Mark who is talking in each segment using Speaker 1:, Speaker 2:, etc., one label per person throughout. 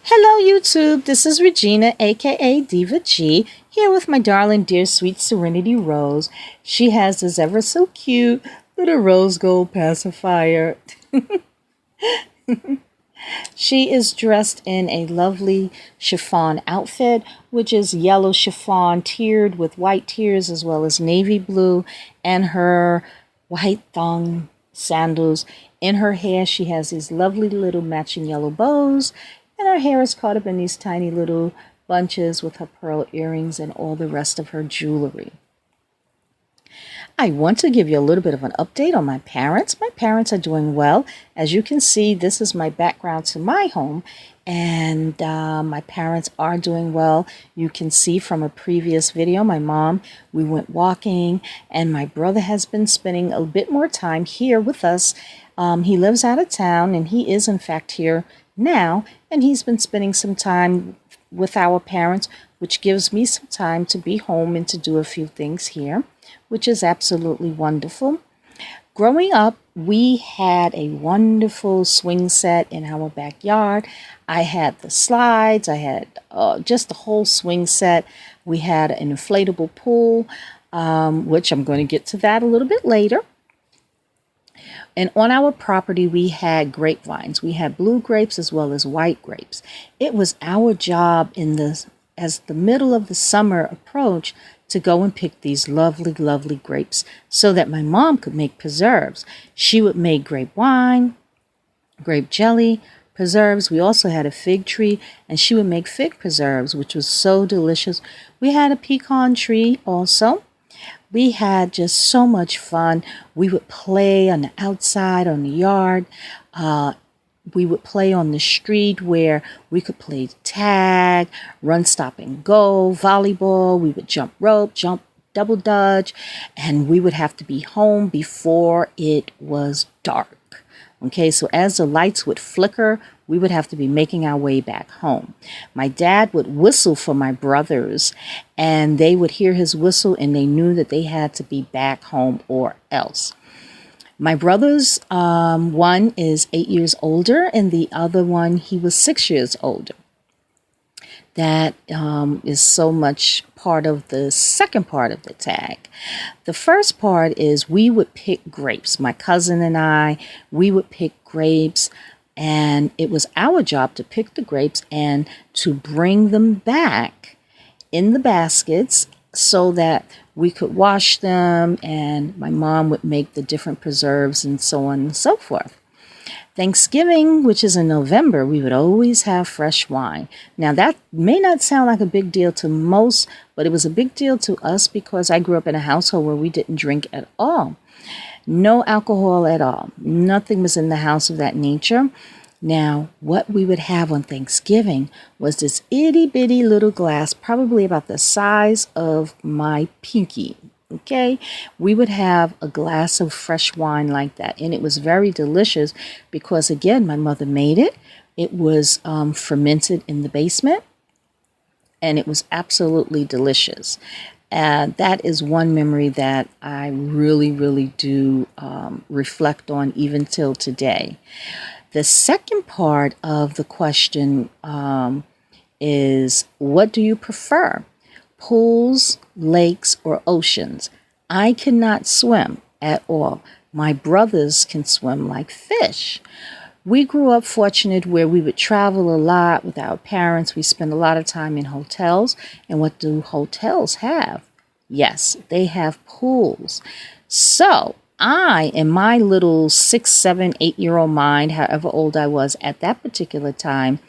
Speaker 1: Hello YouTube, this is Regina aka Diva G here with my darling dear sweet Serenity Rose. She has this ever so cute little rose gold pacifier. She is dressed in a lovely chiffon outfit, which is yellow chiffon tiered with white tiers as well as navy blue, and her white thong sandals. In her hair, she has these lovely little matching yellow bows, and her hair is caught up in these tiny little bunches with her pearl earrings and all the rest of her jewelry. I want to give you a little bit of an update on my parents. My parents are doing well. As you can see, this is my background to my home, and my parents are doing well. You can see from a previous video, my mom, we went walking, and my brother has been spending a bit more time here with us. He lives out of town, and he is in fact here now, and he's been spending some time with our parents, which gives me some time to be home and to do a few things here, which is absolutely wonderful. Growing up, we had a wonderful swing set in our backyard. I had the slides, I had just the whole swing set. We had an inflatable pool, which I'm going to get to that a little bit later. And on our property, we had grapevines. We had blue grapes as well as white grapes. It was our job as the middle of the summer approached to go and pick these lovely, lovely grapes so that my mom could make preserves. She would make grape wine, grape jelly, preserves. We also had a fig tree, and she would make fig preserves, which was so delicious. We had a pecan tree also. We had just so much fun. We would play on the outside, on the yard. We would play on the street where we could play tag, run, stop, and go, volleyball. We would jump rope, jump double dutch, and we would have to be home before it was dark. Okay, so as the lights would flicker, we would have to be making our way back home. My dad would whistle for my brothers, and they would hear his whistle, and they knew that they had to be back home or else. My brothers, one is 8 years older, and the other one, he was 6 years older. That is so much part of the second part of the tag. The first part is we would pick grapes. My cousin and I, we would pick grapes, and it was our job to pick the grapes and to bring them back in the baskets so that we could wash them, and my mom would make the different preserves and so on and so forth. Thanksgiving, which is in November, we would always have fresh wine. Now, that may not sound like a big deal to most, but it was a big deal to us because I grew up in a household where we didn't drink at all. No alcohol at all. Nothing was in the house of that nature. Now, what we would have on Thanksgiving was this itty bitty little glass, probably about the size of my pinky. Okay, we would have a glass of fresh wine like that, and it was very delicious because, again, my mother made it. It was fermented in the basement, and it was absolutely delicious. And that is one memory that I really, really do reflect on even till today. The second part of the question is, what do you prefer? Pools, lakes, or oceans? I cannot swim at all. My brothers can swim like fish. We grew up fortunate where we would travel a lot with our parents. We spend a lot of time in hotels. And what do hotels have? Yes, they have pools. So I, in my little 6, 7, 8-year-old mind, however old I was at that particular time,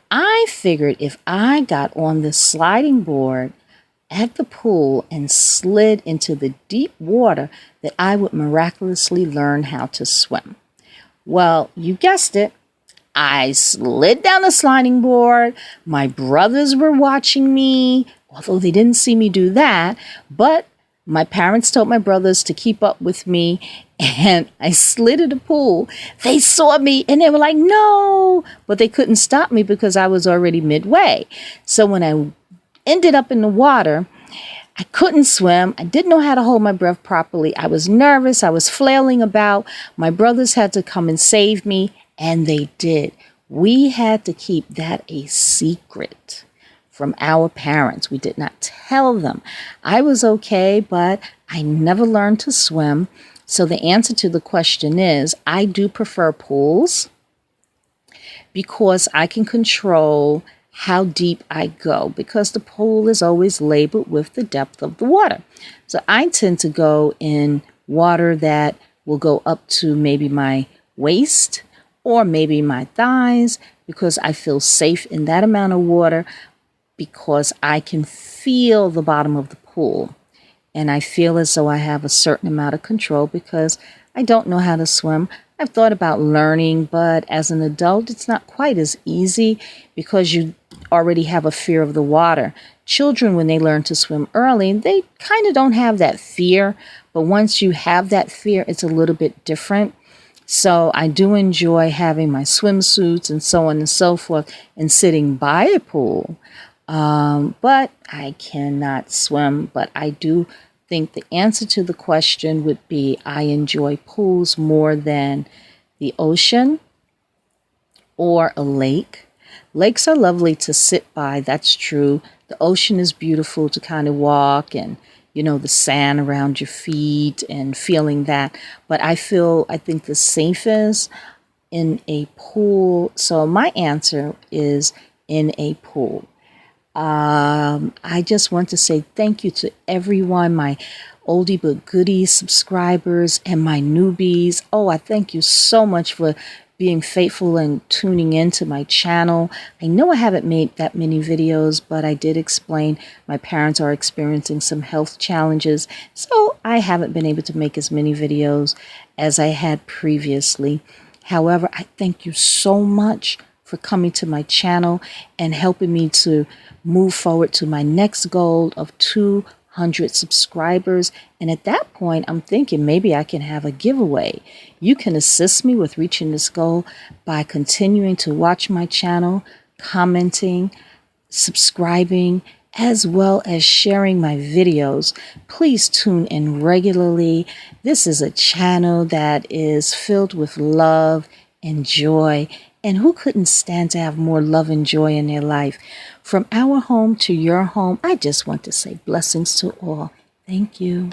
Speaker 1: I figured if I got on the sliding board at the pool and slid into the deep water, that I would miraculously learn how to swim. Well, you guessed it. I slid down the sliding board. My brothers were watching me, although they didn't see me do that, but my parents told my brothers to keep up with me, and I slid in the pool. They saw me, and they were like, no, but they couldn't stop me because I was already midway. So when I ended up in the water, I couldn't swim. I didn't know how to hold my breath properly. I was nervous. I was flailing about. My brothers had to come and save me, and they did. We had to keep that a secret from our parents. We did not tell them. I was okay, but I never learned to swim. So the answer to the question is, I do prefer pools because I can control how deep I go, because the pool is always labeled with the depth of the water. So I tend to go in water that will go up to maybe my waist or maybe my thighs, because I feel safe in that amount of water, because I can feel the bottom of the pool. And I feel as though I have a certain amount of control because I don't know how to swim. I've thought about learning, but as an adult, it's not quite as easy because you already have a fear of the water. Children, when they learn to swim early, they kind of don't have that fear. But once you have that fear, it's a little bit different. So I do enjoy having my swimsuits and so on and so forth and sitting by a pool. But I cannot swim. But I do think the answer to the question would be I enjoy pools more than the ocean or a lake. Lakes are lovely to sit by, that's true. The ocean is beautiful to kind of walk and, the sand around your feet and feeling that. But I think the safest in a pool. So my answer is in a pool. I just want to say thank you to everyone, my oldie but goodie subscribers and my newbies. Oh, I thank you so much for being faithful and tuning into my channel. I know I haven't made that many videos, but I did explain my parents are experiencing some health challenges, so I haven't been able to make as many videos as I had previously. However, I thank you so much for coming to my channel and helping me to move forward to my next goal of 200 subscribers. And at that point, I'm thinking maybe I can have a giveaway. You can assist me with reaching this goal by continuing to watch my channel, commenting, subscribing, as well as sharing my videos. Please tune in regularly. This is a channel that is filled with love and joy. And who couldn't stand to have more love and joy in their life? From our home to your home, I just want to say blessings to all. Thank you.